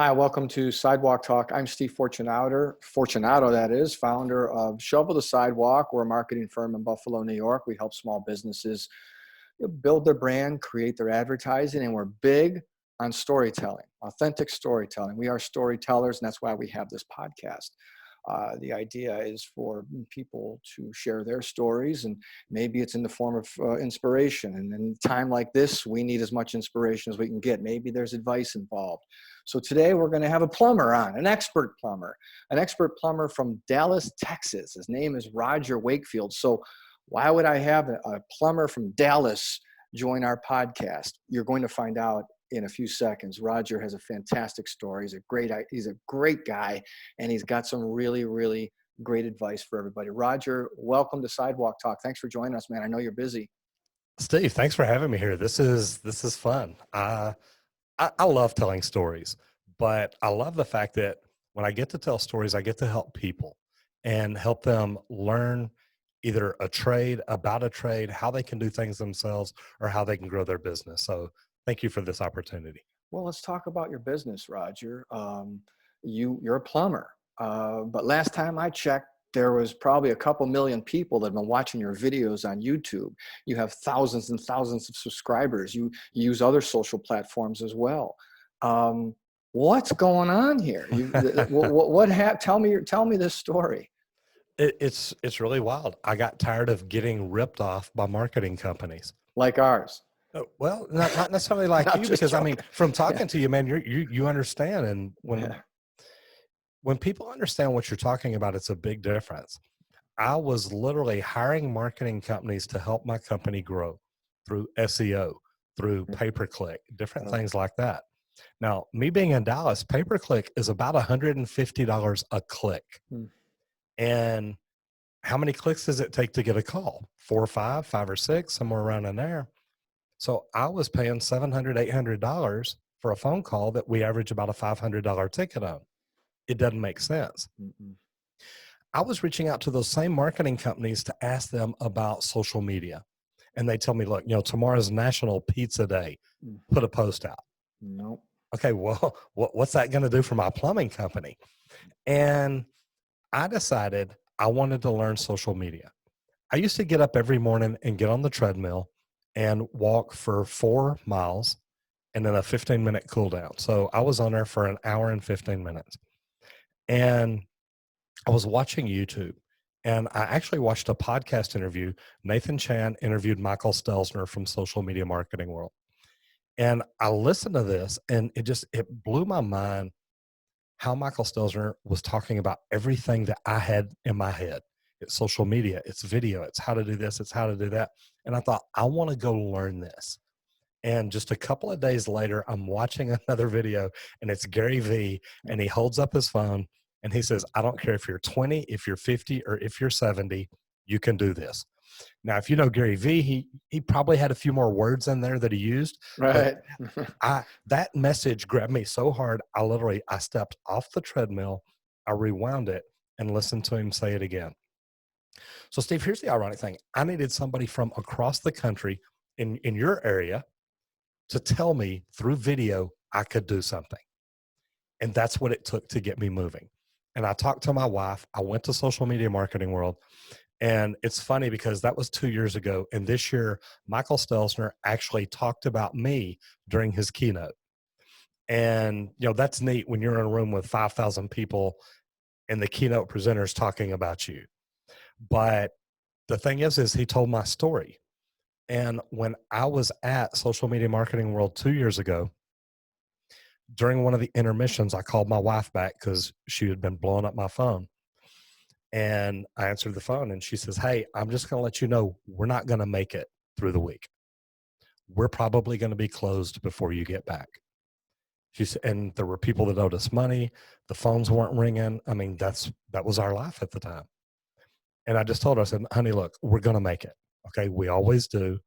Hi, welcome to Sidewalk Talk. I'm Steve Fortunato, that is, founder of Shovel the Sidewalk. We're a marketing firm in Buffalo, New York. We help small businesses build their brand, create their advertising, and we're big on storytelling, authentic storytelling. We are storytellers, and that's why we have this podcast. The idea is for people to share their stories, and maybe it's in the form of inspiration. And in a time like this, we need as much inspiration as we can get. Maybe there's advice involved. So today we're going to have a plumber on, an expert plumber from Dallas, Texas. His name is Roger Wakefield. So why would I have a plumber from Dallas join our podcast? You're going to find out in a few seconds. Roger has a fantastic story. He's a great guy, and he's got some really, really great advice for everybody. Roger, welcome to Sidewalk Talk. Thanks for joining us, man. I know you're busy. Steve, thanks for having me here. This is fun. I love telling stories, but I love the fact that when I get to tell stories, I get to help people and help them learn either about a trade, how they can do things themselves, or how they can grow their business. So thank you for this opportunity. Well, let's talk about your business, Roger. You're a plumber, but last time I checked, there was probably a couple million people that have been watching your videos on YouTube. You have thousands and thousands of subscribers. You use other social platforms as well. What's going on here? Tell me this story. It's really wild. I got tired of getting ripped off by marketing companies. Like ours. Well, not necessarily like I'm you, just because I mean, joking. from Yeah. talking to you, man, you understand, and Yeah. when people understand what you're talking about, it's a big difference. I was literally hiring marketing companies to help my company grow through SEO, through pay-per-click, different Oh. things like that. Now, me being in Dallas, pay-per-click is about $150 a click. Hmm. And how many clicks does it take to get a call? 4 or 5, 5 or 6, somewhere around in there. So I was paying $700, $800 for a phone call that we average about a $500 ticket on. It doesn't make sense. Mm-mm. I was reaching out to those same marketing companies to ask them about social media. And they tell me, look, tomorrow's National Pizza Day. Mm. Put a post out. Nope. Okay, well, what's that going to do for my plumbing company? And I decided I wanted to learn social media. I used to get up every morning and get on the treadmill and walk for 4 miles and then a 15-minute cool down. So I was on there for an hour and 15 minutes. And I was watching YouTube, and I actually watched a podcast interview. Nathan Chan interviewed Michael Stelzner from Social Media Marketing World. And I listened to this, and it blew my mind how Michael Stelzner was talking about everything that I had in my head. It's social media, it's video, it's how to do this, it's how to do that. And I thought, I want to go learn this. And just a couple of days later, I'm watching another video, and it's Gary Vee, and he holds up his phone and he says, I don't care if you're 20, if you're 50, or if you're 70, you can do this. Now, if you know Gary Vee, he probably had a few more words in there that he used, but Right. that message grabbed me so hard. I stepped off the treadmill, I rewound it, and listened to him say it again. So, Steve, here's the ironic thing. I needed somebody from across the country in your area to tell me through video I could do something. And that's what it took to get me moving. And I talked to my wife. I went to Social Media Marketing World. And it's funny because that was 2 years ago. And this year, Michael Stelzner actually talked about me during his keynote. And, that's neat when you're in a room with 5,000 people and the keynote presenter's talking about you. But the thing is he told my story. And when I was at Social Media Marketing World 2 years ago, during one of the intermissions, I called my wife back because she had been blowing up my phone. And I answered the phone and she says, hey, I'm just going to let you know, we're not going to make it through the week. We're probably going to be closed before you get back. She said, and there were people that owed us money. The phones weren't ringing. I mean, that was our life at the time. And I just told her, I said, honey, look, we're going to make it. Okay. We always do.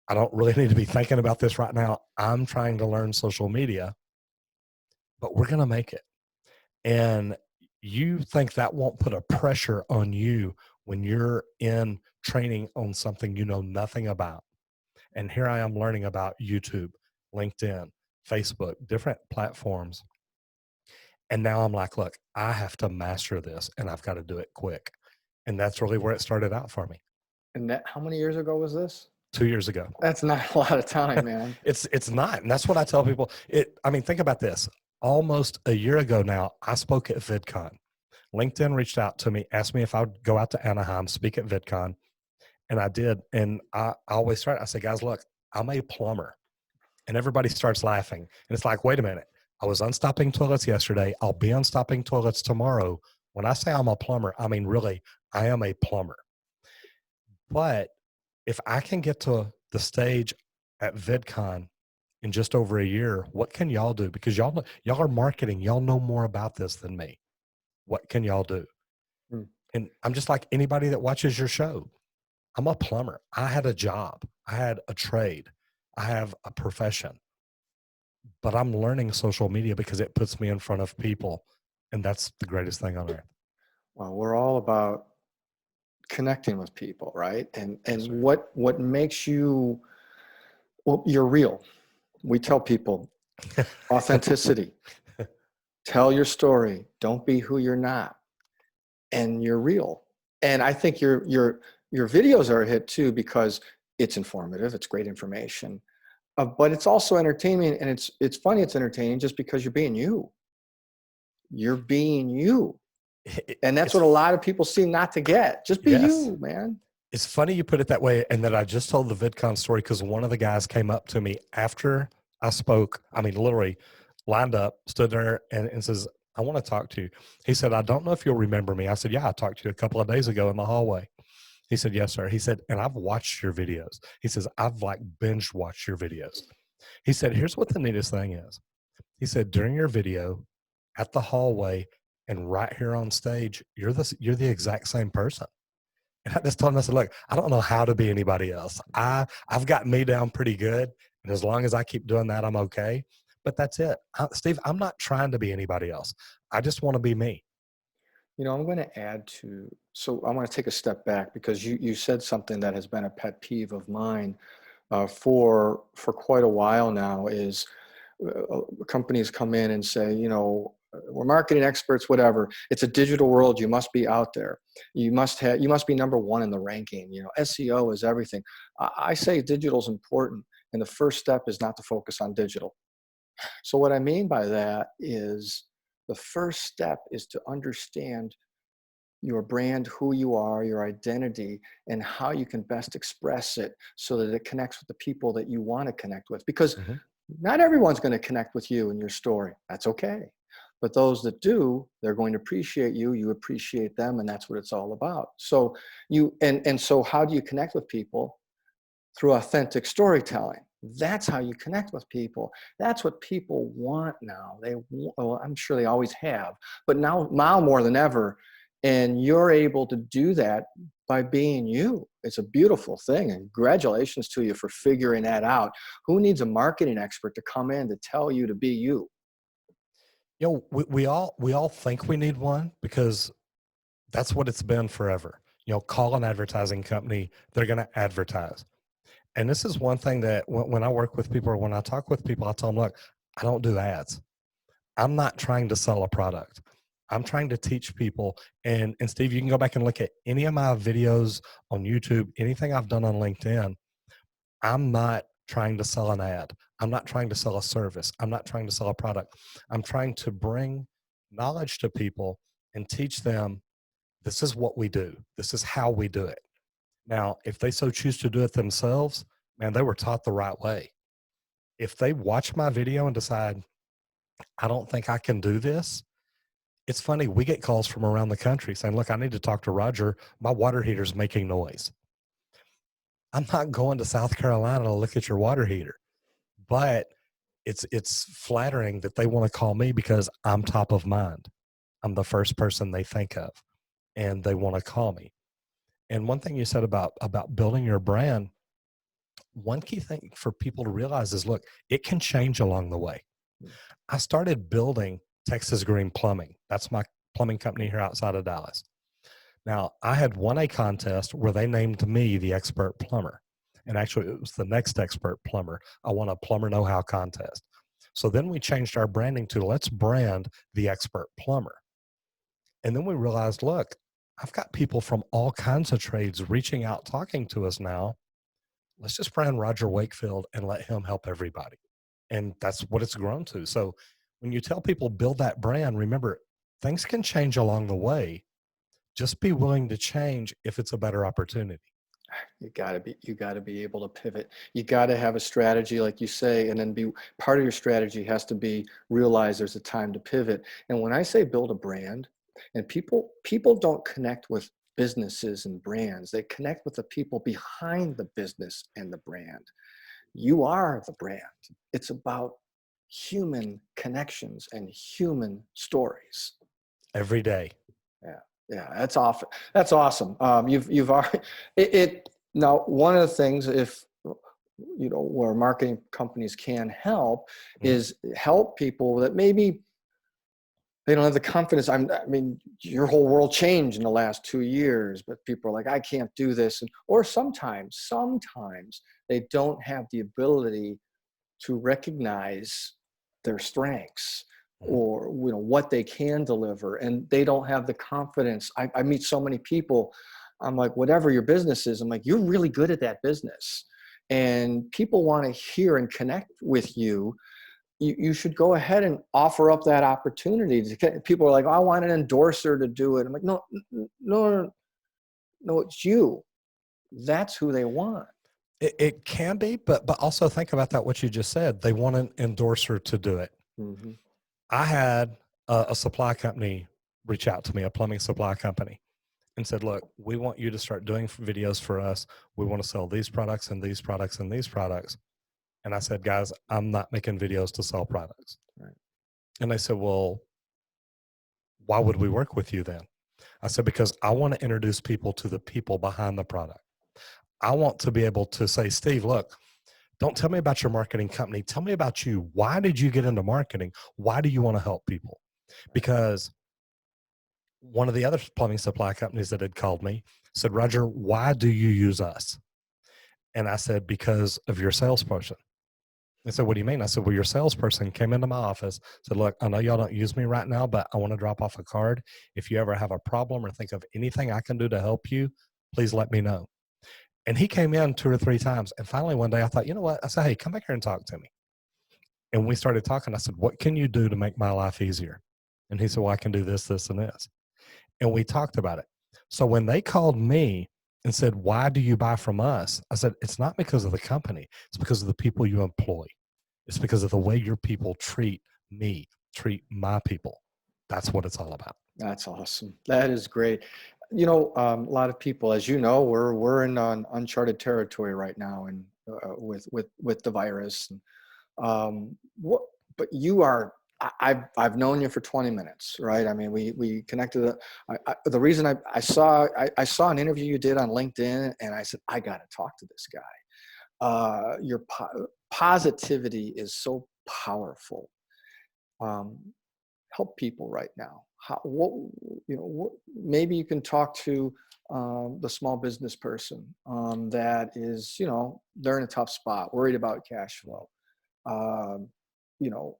I don't really need to be thinking about this right now. I'm trying to learn social media, but we're going to make it. And you think that won't put a pressure on you when you're in training on something you know nothing about. And here I am learning about YouTube, LinkedIn, Facebook, different platforms. And now I'm like, look, I have to master this and I've got to do it quick. And that's really where it started out for me And that, how many years ago was this? 2 years ago. That's not a lot of time, man. It's not. And that's what I tell people. I mean, think about this. Almost a year ago now, I spoke at VidCon. LinkedIn reached out to me, asked me if I would go out to Anaheim, speak at VidCon. And I did. And I always start, I say, guys, look, I'm a plumber. And everybody starts laughing. And it's like, wait a minute. I was unstopping toilets yesterday. I'll be unstopping toilets tomorrow. When I say I'm a plumber, I mean, really, I am a plumber. But if I can get to the stage at VidCon in just over a year, what can y'all do? Because y'all are marketing. Y'all know more about this than me. What can y'all do? Hmm. And I'm just like anybody that watches your show. I'm a plumber. I had a job. I had a trade. I have a profession. But I'm learning social media because it puts me in front of people. And that's the greatest thing on earth. Well, we're all about connecting with people, right? And Yes, sir. what makes you, well, you're real. We tell people authenticity. Tell your story. Don't be who you're not. And you're real. And I think your videos are a hit too because it's informative. It's great information, but it's also entertaining, and it's funny. It's entertaining just because you're being you. You're being you, and that's It's what a lot of people seem not to get. Just be yes. you, man. It's funny you put it that way, and that I just told the VidCon story because one of the guys came up to me after I spoke. I mean, literally lined up, stood there, and says, "I want to talk to you." He said, "I don't know if you'll remember me." I said, "Yeah, I talked to you a couple of days ago in the hallway." He said, "Yes, sir." He said, "And I've watched your videos." He says, "I've like binge watched your videos." He said, "Here's what the neatest thing is." He said, "During your video, at the hallway, and right here on stage, you're the exact same person." And I just told him, I said, look, I don't know how to be anybody else. I've got me down pretty good. And as long as I keep doing that, I'm okay. But that's it. Steve, I'm not trying to be anybody else. I just want to be me. I'm going to add to. So I want to take a step back because you said something that has been a pet peeve of mine for quite a while now. Is companies come in and say, we're marketing experts, whatever. It's a digital world. You must be out there. You must be number one in the ranking. SEO is everything. I say digital is important. And the first step is not to focus on digital. So what I mean by that is the first step is to understand your brand, who you are, your identity, and how you can best express it so that it connects with the people that you want to connect with. Because Hmm. not everyone's going to connect with you and your story. That's okay. But those that do, they're going to appreciate you. You appreciate them, and that's what it's all about. So so how do you connect with people? Through authentic storytelling. That's how you connect with people. That's what people want now. Well, I'm sure they always have, but now more than ever. And you're able to do that by being you. It's a beautiful thing. And congratulations to you for figuring that out. Who needs a marketing expert to come in to tell you to be you? We all think we need one because that's what it's been forever. Call an advertising company, they're going to advertise. And this is one thing that when I work with people or when I talk with people, I tell them, look, I don't do ads. I'm not trying to sell a product. I'm trying to teach people. And Steve, you can go back and look at any of my videos on YouTube, anything I've done on LinkedIn. I'm not trying to sell an ad. I'm not trying to sell a service. I'm not trying to sell a product. I'm trying to bring knowledge to people and teach them this is what we do. This is how we do it. Now, if they so choose to do it themselves, man, they were taught the right way. If they watch my video and decide, I don't think I can do this, it's funny. We get calls from around the country saying, look, I need to talk to Roger. My water heater's making noise. I'm not going to South Carolina to look at your water heater, but it's flattering that they want to call me because I'm top of mind. I'm the first person they think of and they want to call me. And one thing you said about building your brand, one key thing for people to realize is, look, it can change along the way. I started building Texas Green Plumbing. That's my plumbing company here outside of Dallas. Now, I had won a contest where they named me the expert plumber. And actually, it was the next expert plumber. I won a plumber know-how contest. So then we changed our branding to let's brand the expert plumber. And then we realized, look, I've got people from all kinds of trades reaching out, talking to us now. Let's just brand Roger Wakefield and let him help everybody. And that's what it's grown to. So when you tell people build that brand, remember things can change along the way. Just be willing to change if it's a better opportunity. You gotta be able to pivot. You gotta have a strategy, like you say, and then be part of your strategy has to be realize there's a time to pivot. And when I say build a brand, and people don't connect with businesses and brands, they connect with the people behind the business and the brand. You are the brand. It's about human connections and human stories. Every day. Yeah, yeah, that's awesome. You've already it now. One of the things, if where marketing companies can help, Mhm. is help people that maybe they don't have the confidence. I mean, your whole world changed in the last 2 years, but people are like, I can't do this, or sometimes they don't have the ability to recognize their strengths Mhm. or what they can deliver, and they don't have the confidence. I meet so many people. I'm like, whatever your business is, I'm like, you're really good at that business, and people want to hear and connect with you. You should go ahead and offer up that opportunity to people are like, oh, I want an endorser to do it. I'm like, no, no, no, it's you. That's who they want. It can be, but also think about that. What you just said, they want an endorser to do it. Hmm. I had a supply company reach out to me, a plumbing supply company, and said, "Look, we want you to start doing videos for us. We want to sell these products and these products and these products." And I said, "Guys, I'm not making videos to sell products." Right. And they said, "Well, why would we work with you then?" I said, "Because I want to introduce people to the people behind the product. I want to be able to say, Steve, look, don't tell me about your marketing company. Tell me about you. Why did you get into marketing? Why do you want to help people?" Because one of the other plumbing supply companies that had called me said, "Roger, why do you use us?" And I said, "Because of your salesperson." They said, "What do you mean?" I said, "Well, your salesperson came into my office, said, look, I know y'all don't use me right now, but I want to drop off a card. If you ever have a problem or think of anything I can do to help you, please let me know." And he came in 2 or 3 times. And finally, one day I thought, you know what? I said, "Hey, come back here and talk to me." And we started talking. I said, "What can you do to make my life easier?" And he said, "Well, I can do this, this, and this." And we talked about it. So when they called me and said, "Why do you buy from us?" I said, "It's not because of the company. It's because of the people you employ. It's because of the way your people treat me, treat my people." That's what it's all about. That's awesome. That is great. A lot of people, as you know, we're in uncharted territory right now, and with the virus. And, what? But you are. I've known you for 20 minutes, right? I mean, we connected. The reason I saw an interview you did on LinkedIn, and I said I got to talk to this guy. Your positivity is so powerful. Um, Help people right now. Maybe you can talk to the small business person that is, they're in a tough spot, worried about cash flow. Um, you know,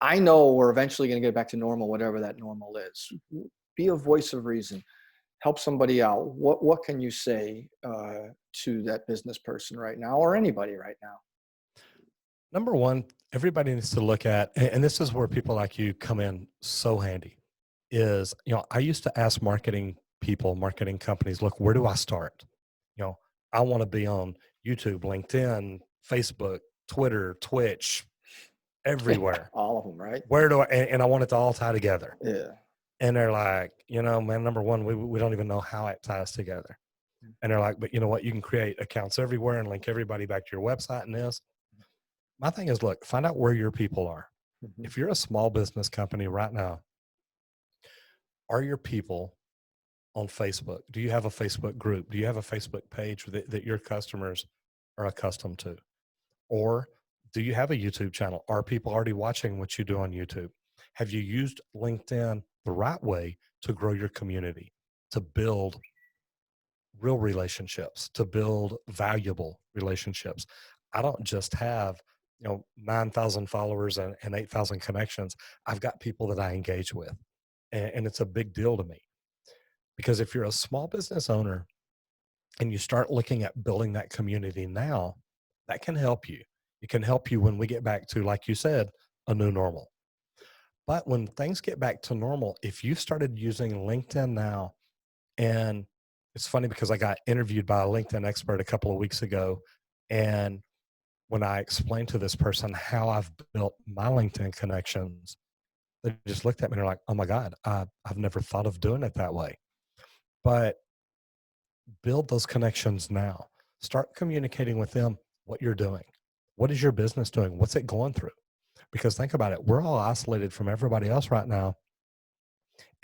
I know we're eventually going to get back to normal, whatever that normal is. Be a voice of reason. Help somebody out. What can you say to that business person right now, or anybody right now? Number one, everybody needs to look at, and this is where people like you come in so handy, is, I used to ask marketing people, marketing companies, look, where do I start? You know, I want to be on YouTube, LinkedIn, Facebook, Twitter, Twitch, everywhere. All of them, right? Where do I, and I want it to all tie together. Yeah. And they're like, man, number one, we don't even know how it ties together. And they're like, but you know what? You can create accounts everywhere and link everybody back to your website and this. My thing is, look, find out where your people are. Mhm. If you're a small business company right now, are your people on Facebook? Do you have a Facebook group? Do you have a Facebook page that your customers are accustomed to? Or do you have a YouTube channel? Are people already watching what you do on YouTube? Have you used LinkedIn the right way to grow your community, to build real relationships, to build valuable relationships? I don't just have 9,000 followers and 8,000 connections, I've got people that I engage with. And it's a big deal to me because if you're a small business owner and you start looking at building that community now, that can help you. It can help you when we get back to, like you said, a new normal. But when things get back to normal, if you started using LinkedIn now, and it's funny because I got interviewed by a LinkedIn expert a couple of weeks ago. And when I explained to this person how I've built my LinkedIn connections, they just looked at me and they're like, oh my God, I've never thought of doing it that way. But build those connections now. Start communicating with them what you're doing. What is your business doing? What's it going through? Because think about it, we're all isolated from everybody else right now.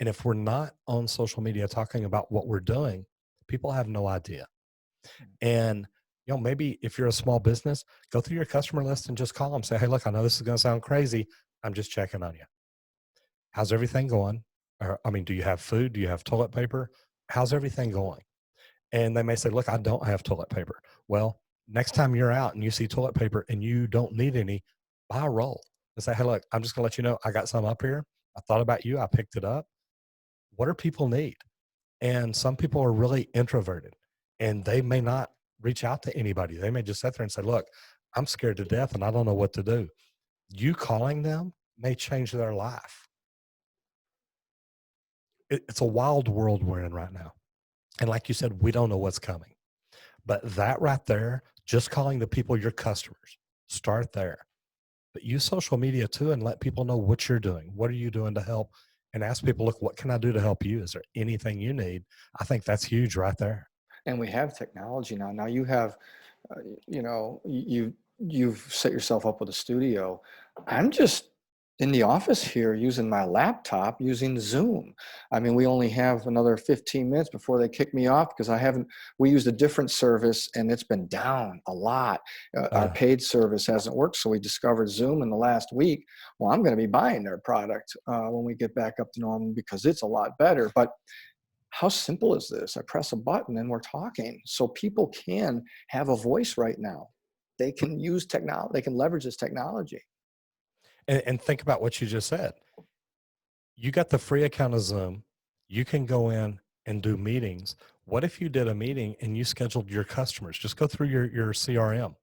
And if we're not on social media talking about what we're doing, people have no idea. And maybe if you're a small business, go through your customer list and just call them. Say, hey, look, I know this is going to sound crazy. I'm just checking on you. How's everything going? Or, I mean, do you have food? Do you have toilet paper? How's everything going? And they may say, look, I don't have toilet paper. Well, next time you're out and you see toilet paper and you don't need any, buy a roll and say, hey, look, I'm just going to let you know I got some up here. I thought about you. I picked it up. What do people need? And some people are really introverted and they may not reach out to anybody. They may just sit there and say, look, I'm scared to death and I don't know what to do. You calling them may change their life. It's a wild world we're in right now. And like you said, we don't know what's coming. But that right there, just calling the people your customers, start there. But use social media too and let people know what you're doing. What are you doing to help? And ask people, look, what can I do to help you? Is there anything you need? I think that's huge right there. And we have technology now. Now you have, uh, you've set yourself up with a studio. I'm just in the office here using my laptop using Zoom. I mean, we only have another 15 minutes before they kick me off because I haven't. We used a different service and it's been down a lot. Our Uh, paid service hasn't worked, so we discovered Zoom in the last week. Well, I'm going to be buying their product when we get back up to normal because it's a lot better. But how simple is this? I press a button and we're talking. So people can have a voice right now. They can use technology, they can leverage this technology. and think about what you just said. You got the free account of Zoom. You can go in and do meetings. What if you did a meeting and you scheduled your customers? Just go through your CRM.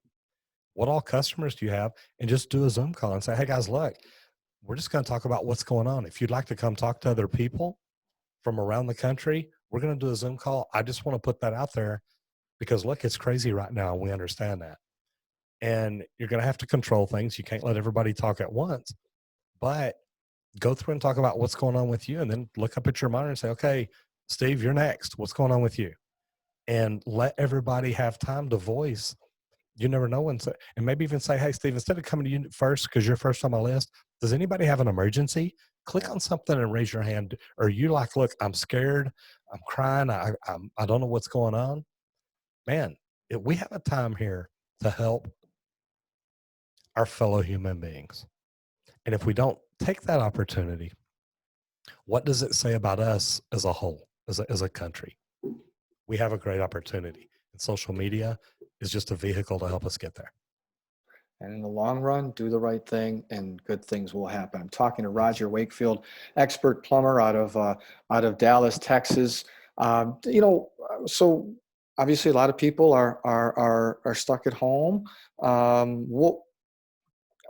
What all customers do you have? And just do a Zoom call and say, hey guys, look, we're just going to talk about what's going on. If you'd like to come talk to other people from around the country, we're going to do a Zoom call. I just want to put that out there because look, it's crazy right now. We understand that. And you're going to have to control things. You can't let everybody talk at once, but go through and talk about what's going on with you and then look up at your monitor and say, okay, Steve, you're next. What's going on with you? And let everybody have time to voice. You never know when to, and maybe even say, hey, Steve, instead of coming to you first, because you're first on my list, does anybody have an emergency? Click on something and raise your hand. Or you like, look, I'm scared. I'm crying. I don't know what's going on. Man, we have a time here to help our fellow human beings. And if we don't take that opportunity, what does it say about us as a whole, as a country? We have a great opportunity, and social media is just a vehicle to help us get there. And in the long run, do the right thing and good things will happen. I'm talking to Roger Wakefield, expert plumber out of Dallas, Texas. So obviously a lot of people are stuck at home.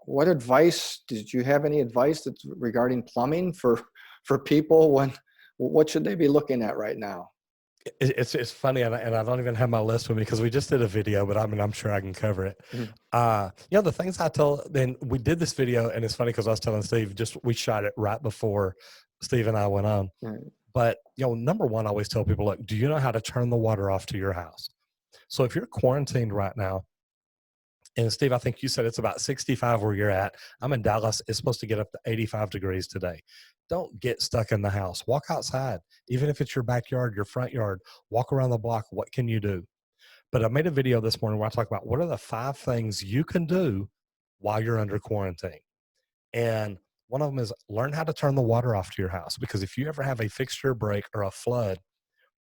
What advice did you have any advice that's regarding plumbing for people when what should they be looking at right now? It's funny, and I don't even have my list with me because we just did a video, but I mean, I'm sure I can cover it. Mhm. The things I tell, then we did this video, and it's funny because I was telling Steve, just we shot it right before Steve and I went on. Right. But number one, I always tell people, look, do you know how to turn the water off to your house? So if you're quarantined right now, and Steve, I think you said it's about 65 where you're at. I'm in Dallas. It's supposed to get up to 85 degrees today. Don't get stuck in the house. Walk outside. Even if it's your backyard, your front yard, walk around the block. What can you do? But I made a video this morning where I talk about what are the 5 things you can do while you're under quarantine. And one of them is learn how to turn the water off to your house. Because if you ever have a fixture break or a flood,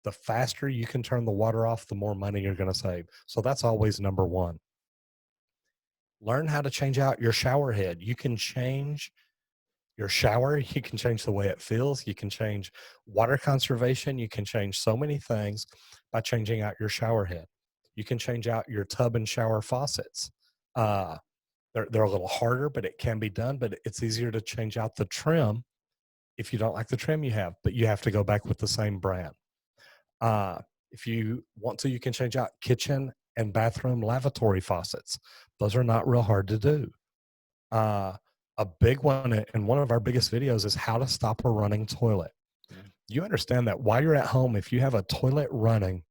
the faster you can turn the water off, the more money you're going to save. So that's always number one. Learn how to change out your shower head. You can change your shower. You can change the way it feels. You can change water conservation. You can change so many things by changing out your shower head. You can change out your tub and shower faucets. Uh, they're a little harder, but it can be done. But it's easier to change out the trim if you don't like the trim you have, but you have to go back with the same brand. Uh, if you want to, you can change out kitchen and bathroom lavatory faucets. Those are not real hard to do. Uh, a big one, and one of our biggest videos is how to stop a running toilet. Yeah. You understand that while you're at home, if you have a toilet running,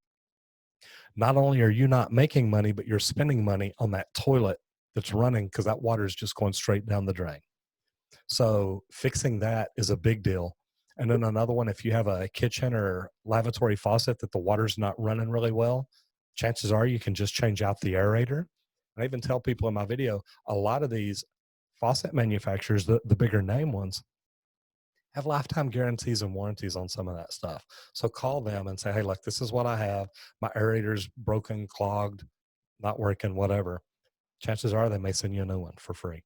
not only are you not making money, but you're spending money on that toilet that's running because that water is just going straight down the drain. So fixing that is a big deal. And then another one, if you have a kitchen or lavatory faucet that the water's not running really well, chances are you can just change out the aerator. And I even tell people in my video, a lot of these faucet manufacturers, the bigger name ones, have lifetime guarantees and warranties on some of that stuff. So call them and say, hey, look, this is what I have. My aerator's broken, clogged, not working, whatever. Chances are they may send you a new one for free.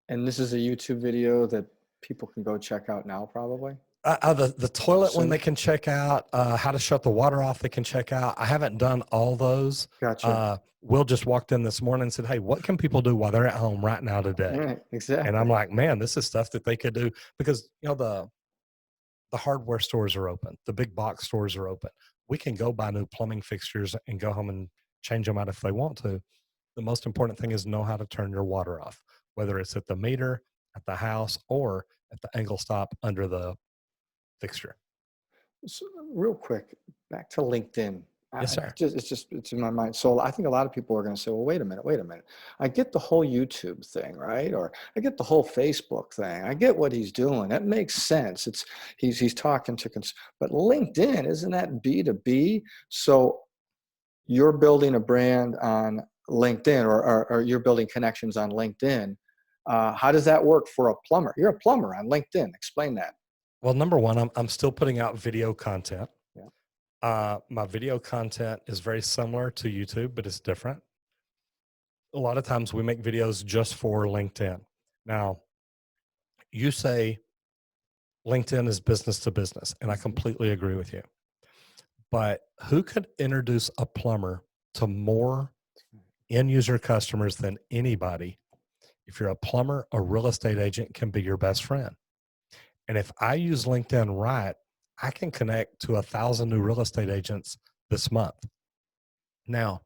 And this is a YouTube video that people can go check out now, probably. The toilet one Soon. they can check out. How to shut the water off they can check out. I haven't done all those. Gotcha. Will just walked in this morning and said, hey, what can people do while they're at home right now today? Right, And I'm exactly. like, man, this is stuff that they could do because, you know, the hardware stores are open. The big box stores are open. We can go buy new plumbing fixtures and go home and change them out if they want to. The most important thing is know how to turn your water off, whether it's at the meter, at the house, or at the angle stop under the fixture. So, real quick, back to LinkedIn. Yes, sir. It's in my mind. So I think a lot of people are going to say, well, wait a minute. I get the whole YouTube thing, right? Or I get the whole Facebook thing. I get what he's doing. That makes sense. He's talking to but LinkedIn, isn't that B2B? So you're building a brand on LinkedIn, or you're building connections on LinkedIn. How does that work for a plumber? You're a plumber on LinkedIn. Explain that. Well, number one, I'm still putting out video content. Yeah. My video content is very similar to YouTube, but it's different. A lot of times we make videos just for LinkedIn. Now, you say LinkedIn is business to business, and I completely agree with you. But who could introduce a plumber to more end user customers than anybody? If you're a plumber, a real estate agent can be your best friend. And if I use LinkedIn right, I can connect to 1,000 new real estate agents this month. Now,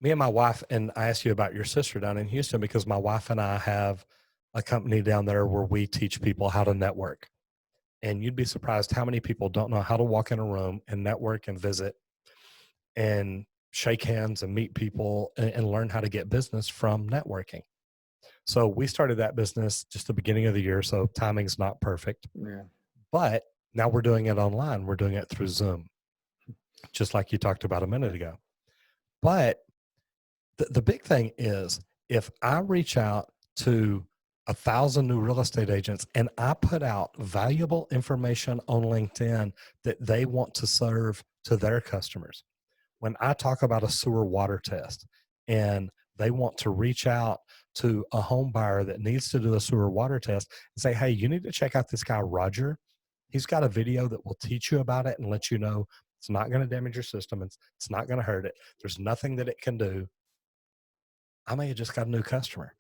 me and my wife, and I asked you about your sister down in Houston because my wife and I have a company down there where we teach people how to network. And you'd be surprised how many people don't know how to walk in a room and network and visit and shake hands and meet people and learn how to get business from networking. So we started that business just the beginning of the year. So timing's not perfect, Yeah. but now we're doing it online. We're doing it through Zoom, just like you talked about a minute ago. But the big thing is if I reach out to 1,000 new real estate agents and I put out valuable information on LinkedIn that they want to serve to their customers. When I talk about a sewer water test and they want to reach out to a home buyer that needs to do a sewer water test and say, hey, you need to check out this guy, Roger. He's got a video that will teach you about it and let you know it's not going to damage your system. It's not going to hurt it. There's nothing that it can do. I may have just got a new customer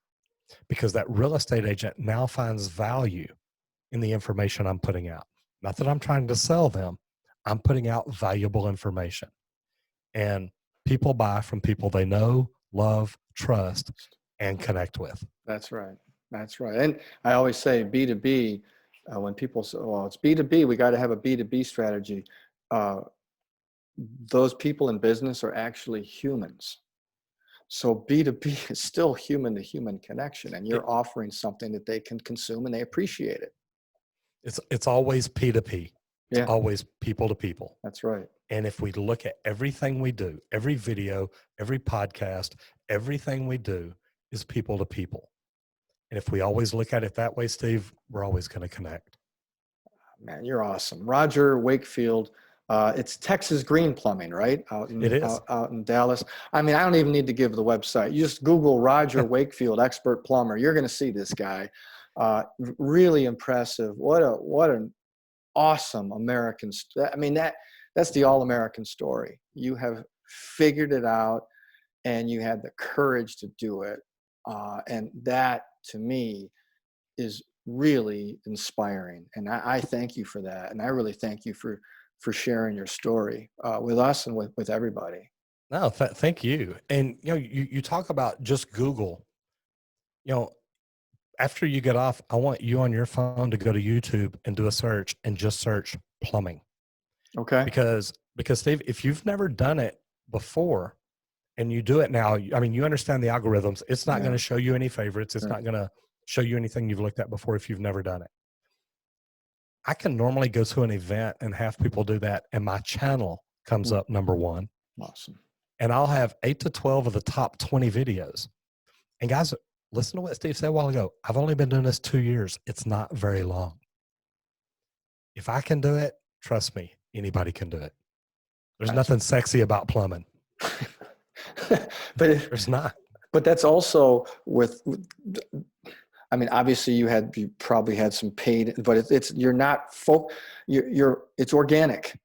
because that real estate agent now finds value in the information I'm putting out. Not that I'm trying to sell them, I'm putting out valuable information. And people buy from people they know, love, trust, and connect with. That's right. That's right. And I always say B2B, when people say, well, it's B2B, we got to have a B2B strategy. Uh, those people in business are actually humans. So B2B is still human to human connection, and It, you're offering something that they can consume and they appreciate it. it's always P2P. It's Yeah, always people to people. that's right. And if we look at everything we do, every video, every podcast, everything we do is people to people. And if we always look at it that way, Steve, we're always going to connect. Man, you're awesome. Roger Wakefield, It's Texas Green Plumbing, right? It is. Out in Dallas. I mean, I don't even need to give the website. You just Google Roger Wakefield, expert plumber. You're going to see this guy. Really impressive. What an awesome American. I mean, that's the all-American story. You have figured it out, and you had the courage to do it. And that, to me, is really inspiring. And I thank you for that. And I really thank you for sharing your story with us and with everybody. No, thank you. And you talk about just Google. You know, after you get off, I want you on your phone to go to YouTube and do a search and just search plumbing. Okay. Because Steve, if you've never done it before and you do it now, I mean, you understand the algorithms. It's not going Yeah. to show you any favorites. It's Right. not going to show you anything you've looked at before if you've never done it. I can normally go to an event and have people do that, and my channel comes up number one. Awesome. And I'll have 8 to 12 of the top 20 videos. And guys, listen to what Steve said a while ago. I've only been doing this 2 years. It's not very long. If I can do it, trust me, anybody can do it. There's nothing sexy about plumbing. but There's not. But that's also with. I mean, obviously, you probably had some paid, but it's you're not you're it's organic.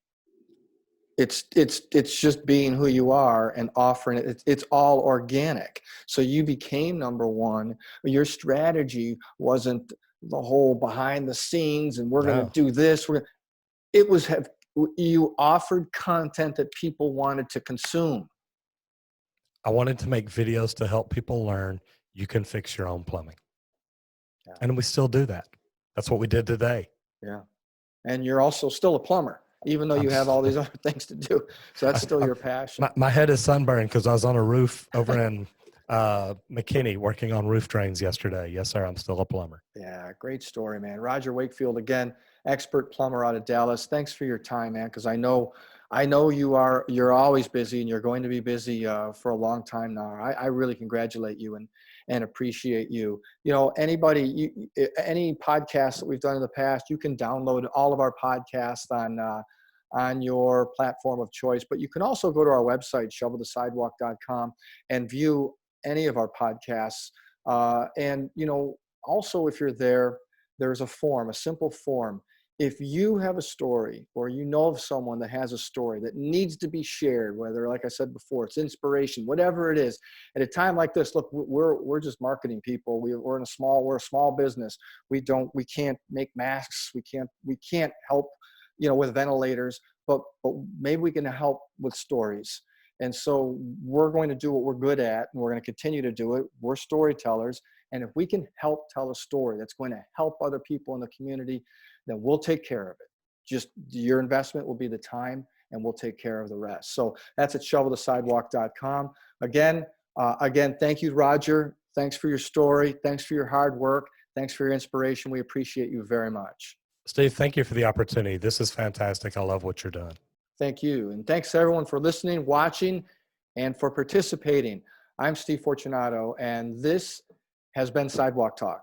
It's just being who you are and offering it. It's all organic. So you became number one. Your strategy wasn't the whole behind the scenes and we're going to do this. You offered content that people wanted to consume. I wanted to make videos to help people learn you can fix your own plumbing. Yeah. And we still do that. That's what we did today. Yeah. And you're also still a plumber, even though you have all these other things to do. So that's still your passion. My head is sunburned because I was on a roof over in McKinney working on roof drains yesterday. Yes, sir. I'm still a plumber. Yeah. Great story, man. Roger Wakefield, again, expert plumber out of Dallas. Thanks for your time, man. Cause I know you're always busy and you're going to be busy for a long time now. I really congratulate you and appreciate you. You know, any podcast that we've done in the past, you can download all of our podcasts on your platform of choice, but you can also go to our website, shovelthesidewalk.com, and view any of our podcasts. And, you know, also if you're there, there's a form, a simple form. If you have a story or you know of someone that has a story that needs to be shared, whether, like I said before, it's inspiration, whatever it is, at a time like this, look, we're just marketing people. We're a small business. We can't make masks. We can't help, you know, with ventilators, but maybe we can help with stories. And so we're going to do what we're good at, and we're going to continue to do it. We're storytellers. And if we can help tell a story that's going to help other people in the community, then we'll take care of it. Just your investment will be the time, and we'll take care of the rest. So that's at shovelthesidewalk.com. Again, thank you, Roger. Thanks for your story. Thanks for your hard work. Thanks for your inspiration. We appreciate you very much. Steve, thank you for the opportunity. This is fantastic. I love what you're doing. Thank you. And thanks everyone for listening, watching, and for participating. I'm Steve Fortunato, and this has been Sidewalk Talk.